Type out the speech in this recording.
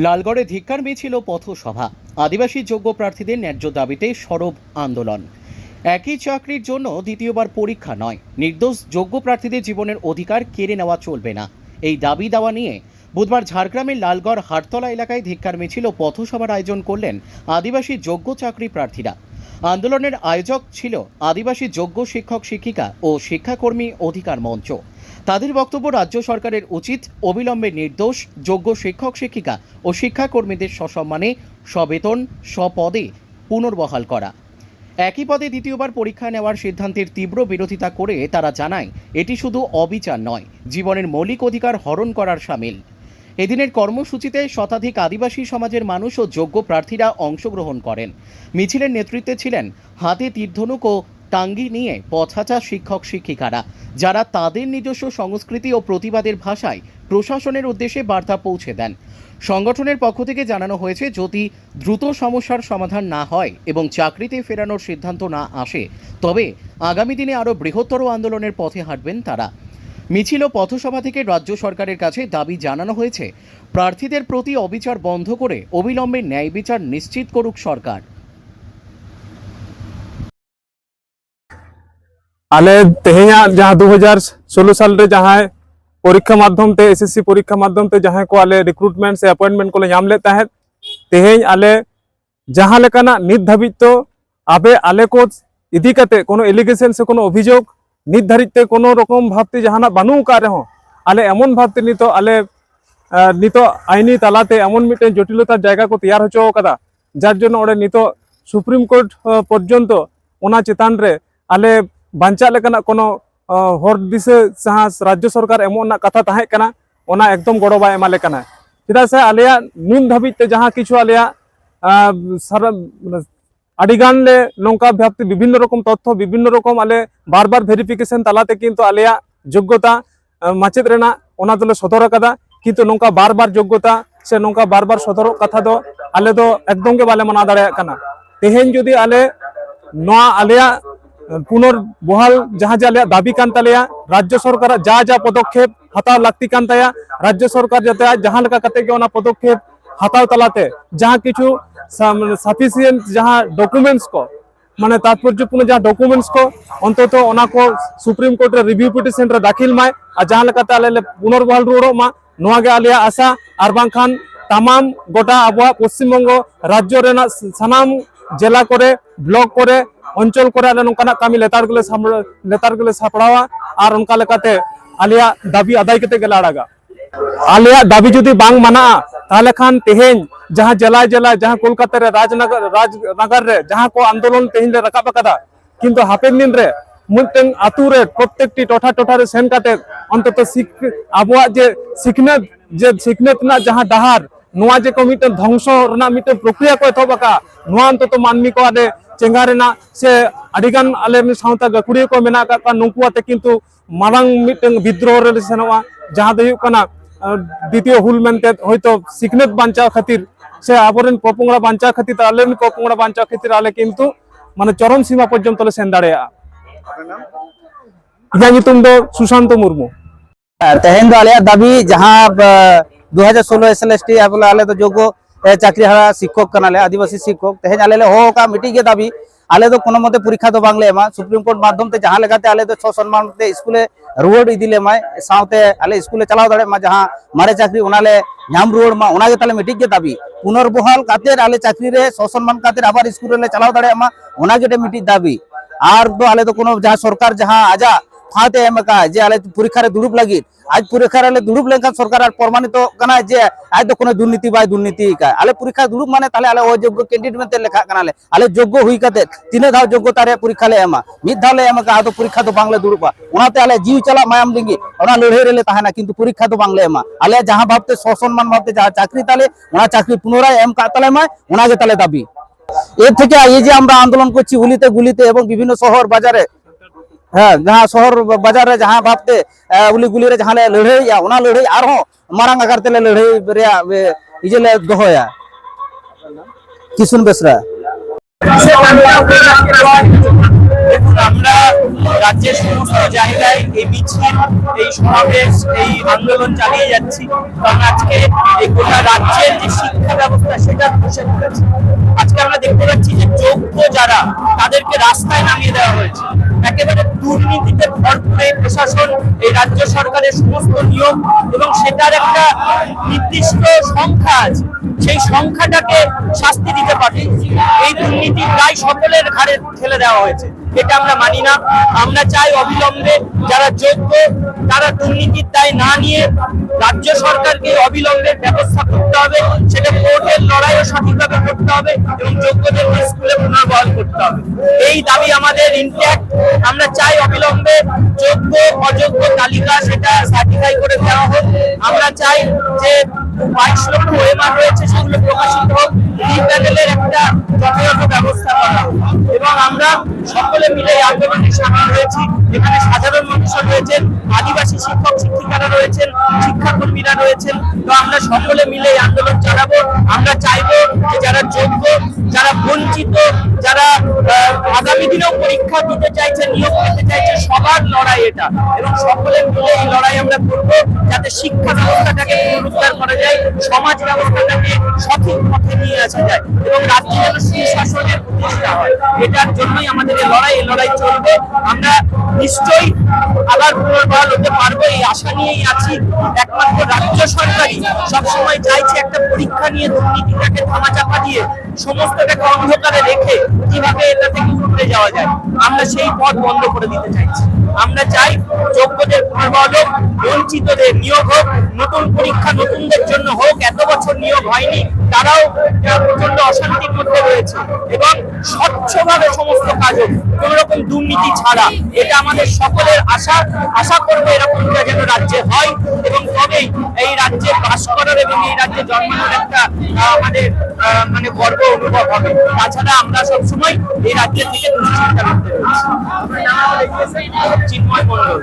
লালগড়ে ধিক্কার মিছিল ও পথসভা। আদিবাসী যোগ্য প্রার্থীদের ন্যায্য দাবিতে সরব আন্দোলন। একই চাকরির জন্য দ্বিতীয়বার পরীক্ষা নয়, নির্দোষ যোগ্য প্রার্থীদের জীবনের অধিকার কেড়ে নেওয়া চলবে না, এই দাবি দেওয়া নিয়ে বুধবার ঝাড়গ্রামের লালগড় হাটতলা এলাকায় ধিক্কার মিছিল ও পথসভার আয়োজন করলেন আদিবাসী যোগ্য চাকরি প্রার্থীরা। আন্দোলনের আয়োজক ছিল আদিবাসী যোগ্য শিক্ষক শিক্ষিকা ও শিক্ষাকর্মী অধিকার মঞ্চ। তাদের বক্তব্য, রাজ্য সরকারের উচিত অবিলম্বে নির্দোষ যোগ্য শিক্ষক শিক্ষিকা ও শিক্ষাকর্মীদের সসম্মানে সবেতন স্বপদে পুনর্বহাল করা। একই পদে দ্বিতীয়বার পরীক্ষা নেওয়ার সিদ্ধান্তের তীব্র বিরোধিতা করে তারা জানায়, এটি শুধু অবিচার নয়, জীবনের মৌলিক অধিকার হরণ করার শামিল। এদিনের কর্মসূচিতে শতাধিক আদিবাসী সমাজের মানুষ ও যোগ্য প্রার্থীরা অংশগ্রহণ করেন। মিছিলের নেতৃত্বে ছিলেন হাতে তীরধনুক ও টাঙ্গি নিয়ে পথহাঁটা শিক্ষক শিক্ষিকারা, যারা তাদের নিজস্ব সংস্কৃতি ও প্রতিবাদের ভাষায় প্রশাসনের উদ্দেশ্যে বার্তা পৌঁছে দেন। সংগঠনের পক্ষ থেকে জানানো হয়েছে, যদি দ্রুত সমস্যার সমাধান না হয় এবং চাকরিতে ফেরানোর সিদ্ধান্ত না আসে, তবে আগামী দিনে আরও বৃহত্তর আন্দোলনের পথে হাঁটবেন তারা। মিছিল ও পথসভা থেকে রাজ্য সরকারের কাছে দাবি জানানো হয়েছে, প্রার্থীদের প্রতি অবিচার বন্ধ করে অবিলম্বে ন্যায় বিচার নিশ্চিত করুক সরকার। आले तेहें जहाँ 2016 साल रे जहाँ परीक्षा माध्यम ते एसएससी परीक्षा माध्यम ते जहाँ को आले रिक्रूटमेंट से अपॉइंटमेंट को नाम लेता है तेहें आले जहाँ लेकाना नित धाबित तो आबे आले को इदी कते कोनो एलिगेशन से कोनो अभियोग नित धारित ते कोनो रकम भावते जहाँ बानू का रहो आले एमन भावते नितो आले नितो आईनी तालाते एमन मिटे जटिलता जायगा को तैयार होचो कदा जार जोनो ओडे नितो सुप्रीम कोर्ट पर्यन्त ओना चेतान रे आले बांचा लेकाना कोनो हर दिशा जहाँ राज्य सरकार एमन कथा ताहे कना ओना एकदम गड़ो बाय एमा लेकाना चेदा से आलेया नुन धाबिते जहाँ किछु आलेया आडिगान ले नौका व्याप्ति विभिन्न रकम तथ्य विभिन्न रकम आले बार बार वेरिफिकेशन तालाते किन्तु आलेया योग्यता माचेद रेना ओना दले सदर कदा किन्तु नौका बार बार योग्यता से नौका बार बार सदर कथा दो आले दो एकदम के बाले मना दाड़े कना तेहेन जदि आले नोआ आलेया पुनर्बहाल जहाँ आलिया दाबी कान तालेया राज्य सरकार जा जा पदक्षेप हताव लाक्ति कान ताया राज्य सरकार जाते जहाँ लेका कते के ओना पदक्षेप हताव तलाते जहाँ किछु सफिशिएंट जहाँ डॉक्यूमेंट्स को माने तात्पर्यपूर्ण जहाँ डॉक्यूमेंट्स को अंतत ओना को सुप्रीम कोर्ट रे रिव्यू पिटिशन रे दाखिल माय आ जहाँ लेकाते आले पुनर्बहाल रुड़ो मा नोआ गे आलिया आशा आर बांखान तमाम गोटा आबो पश्चिम बंग राज्य रेना सानाम जिला करे ब्लॉक करे अंचल करे आले नोंकाना कामी लेतार गले सापड़ावा और उनका लेकाते आलिया दाबी आदाय कते गेला आड़ागा आलिया दाबी जुदी बांग माना ताहले खान तेहेन जहाँ जिला जिला जहाँ कोलकाता रे राजनगर रे जहाँ को आंदोलन तेहेन रे रकाब कदा किंतु हापेन दिन रे मुतें आतु रे प्रत्येकटी टोठा टोठा रे सेन काते अंतत आबुआ जे सिखनेत ना जहाँ डाहार नोआ जे को मिटे ध्वंस रना मिटे प्रक्रिया को एथोबका नोआ अंतत मानमी को आदे चेंगारेना से आडिगान आले सावता गाकुड़ी को मेना का नुकुआते किंतु मारांग मिटें विद्रोह रे सेनवा जहाँ दो कना द्वितीय हुल मेनते होयतो सिखनेत बांचा खातिर से आबरेन पपोंगड़ा बांचा खातिर आलेन पपोंगड़ा बांचा खातिर आले किंतु माने चरम सीमा पर्यंत ले सेन दाड़ेया इया नितुम दो सुशांत मुर्मू तेहेन दो आले दाबी जहाँ 2016 एसएलएसटी आले तो जोगो चाकरी हारा शिक्षक कनाले आदिवासी शिक्षक तेहेन आले हो का मिटी के दाबी आले तो कोनो मते परीक्षा तो बांगले एमा सुप्रीम कोर्ट माध्यम ते जहाँ लेगाते आले तो 6 सम्मान ते स्कूले रुवाड़ इदिले माय सावते आले स्कूले चलाव दाड़े मा जहाँ मारे चाकरी ओनाले नाम रुवाड़ मा ओना गे ताले मिटी के दाबी पुनर्बहाल काते आले चाकरी रे 6 सम्मान काते आबार स्कूल रे चलाव दाड़े मा ओना गे मिटी दाबी आर दो आले तो कोनो जहाँ सरकार जहाँ आजा फाते एमका जे आले परीक्षा रे दुरुप लगी आज परीक्षा रे दुरुप लेखा सरकार प्रमाणित कना जे आज तो कोनो दुर्नीति बाय दुर्नीति का आले परीक्षा दुरुप माने ताले आले अयोग्य कैंडिडेट में लेखा कनाले आले योग्य हुई कते तीन धाव योग्यता रे परीक्षा ले एमा मिद धाव ले एमका आदो परीक्षा तो बांगले दुरुपा ओनाते आले जीव चला मायाम लिंगी ओना लड़ाई रे ले ताहाना किंतु परीक्षा तो बांगले एमा आले जहां भाबते सम्मान भाबते जहां चाकरी ताले ओना चाकरी पुनराय एम का ताले माय ओना गे ताले दाबी एर থেকে এই যে আমরা আন্দোलन করছি গুলিতে গুলিতে এবং বিভিন্ন শহর বাজারে हाँ जहाँ शहर बाजार रे जहाँ भापते उली गुली रे जहाँ ले लड़ाई या उना लड़ाई आर हो मारांग आकार ते ले लड़ाई रे इजे ले दोहोया किसुन बेसरा দেখুন, আমরা রাজ্যের সমস্ত জায়গায় এই মিছিল, এই সমাবেশ, এই আন্দোলন চালিয়ে যাচ্ছি, কারণ আজকে এই গোটা রাজ্যের যে শিক্ষা ব্যবস্থা সেটা ধসে পড়েছে। আজকে আমরা দেখতে পাচ্ছি যে যোগ্য যারা, তাদেরকে রাস্তায় নামিয়ে দেওয়া হয়েছে। একেবারে দুর্নীতিতে ভরপুর এই প্রশাসন, এই রাজ্য সরকারের সমস্ত নিয়ম, এবং সেটার একটা নির্দিষ্ট সংখ্যা আছে, সেই সংখ্যাটাকে শাস্তি দিতে পারে। এই দুর্নীতি প্রায় সকলের ঘাড়ে ঠেলে দেওয়া হয়েছে, এটা আমরা মানি না। আমরা চাই অবিলম্বে যারা যোগ্য তারা দুর্নীতির দায় না নিয়ে রাজ্য সরকারকে অবিলম্বে ব্যবস্থা করতে হবে, সেটা কোর্টের লড়াইও সঠিকভাবে করতে হবে এবং যোগ্যদেরকে স্কুলে পুনর্বহাল করতে হবে। এই দাবি আমাদের ইনট্যাক্ট। আমরা চাই অবিলম্বে যোগ্য অযোগ্য তালিকা সেটা সার্টিফাই করে দেওয়া হোক। আমরা চাই যে 22 লক্ষ ওএমআর রয়েছে সেগুলো প্রকাশিত হোক, প্যানেলের একটা যথাযথ ব্যবস্থা করা হোক। এবং আমরা সকলে মিলে এই আন্দোলনে সামিল হয়েছি। এখানে সাধারণ মানুষ রয়েছেন, আদিবাসী শিক্ষক শিক্ষিকারা রয়েছেন, শিক্ষাকর্মীরা রয়েছেন। তো আমরা সকলে মিলে এই আন্দোলন চালাবো। আমরা চাইবো যে যারা যোগ্য, যারা বঞ্চিত, যারা আগামী দিনেও পরীক্ষা দিতে চাইছে, নিয়োগ পেতে চাইছে, সবার লড়াই এটা, এবং সকলে মিলে এই লড়াই আমরা করবো যাতে শিক্ষা ব্যবস্থাটাকে পুনরুদ্ধার করা যায়, সমাজ ব্যবস্থাটাকে সঠিক পথে নিয়ে আসা যায় এবং রাজ্যে যেন সুশাসনের প্রতিষ্ঠা হয়। এটার জন্যই আমাদের এই লড়াই চলবে। আমরা নিশ্চয়ই আবার পুনর্বহাল হতে পারবো এই আশা নিয়েই আছি। একমাত্র রাজ্য সরকারই সবসময় চাইছে একটা পরীক্ষা নিয়ে দুর্নীতিটাকে ধামাচাপা দিয়ে সমস্তটাকে অন্ধকারে রেখে কিভাবে এটা থেকে উঠে যাওয়া যায়, আমরা সেই পথ বন্ধ করে দিতে চাইছি। আমরা চাই যোগ্যদের পুনর্বহাল হোক, বঞ্চিতদের নিয়োগ হোক, নতুন পরীক্ষা নতুনদের জন্য হোক। এত বছর নিয়োগ হয়নি, তারাও প্রচন্ড অশান্তির মধ্যে রয়েছে, এবং স্বচ্ছভাবে সমস্ত কাজ হোক, কোন রকম দুর্নীতি ছাড়া। এটা আমাদের সকলের আশা করবো এরকমটা যেন রাজ্যে হয়, এবং তবেই এই রাজ্যে বাস করার এবং এই রাজ্যে জন্মানোর একটা আমাদের মানে গর্ব অনুভব হবে। তাছাড়া আমরা সবসময় এই রাজ্যের থেকে দুশ্চিন্তা করতে রয়েছি। চিন্ময় মন্ডল।